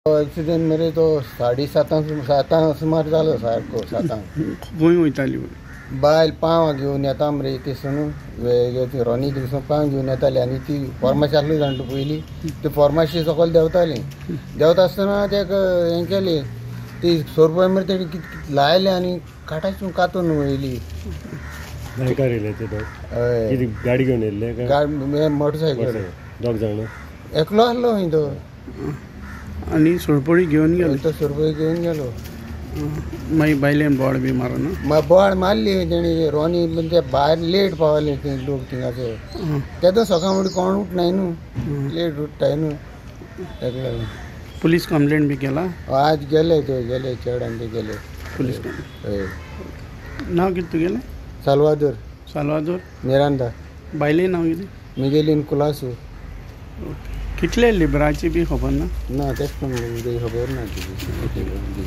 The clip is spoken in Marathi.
एक्सिडेंट मेरे तो 7:30 सुमार जालो सारको 7. खंय वयताली बायल पाव घेवन येता मरे थंयसून रोनी थंयसून पाव घेवन येताली आनी ती फॉर्माशी आसली जाणटी पयलीं ती फॉर्माशी सकयल देंवताली. देंवता आसतना तेका हें केली ती सोरपय मरे तेणी कितें लायलें आनी काटासून कातून वयली. गाडी घेवन येयल्ले मोटरसायकल दोग जाण एकलो आसलो खंय तो आनी सोडपळी घेवन गेलो. तो सोरपय घेवन गेलो. मागीर बायलेन बोड बी मारना बोवाळ मारली तेणी रोनी म्हणजे भायर लेट पावले थंय लोक थिंगाचे तेदो सकाळ म्हणून कोण उठनाय न्हू लेट उठताय न्हू ताका लागून. पुलीस कंप्लेंट बी केला. आज गेले चेडन ते गेले पुलीस कंप्लेंट. नांव कितें तुगेलें? साल्वादोर मिरांदा. बायलें नांव कितें? मिगेलीन कुलासू. कितले लिबराची बी खबर ना? ना तेच खबर ना तुजी.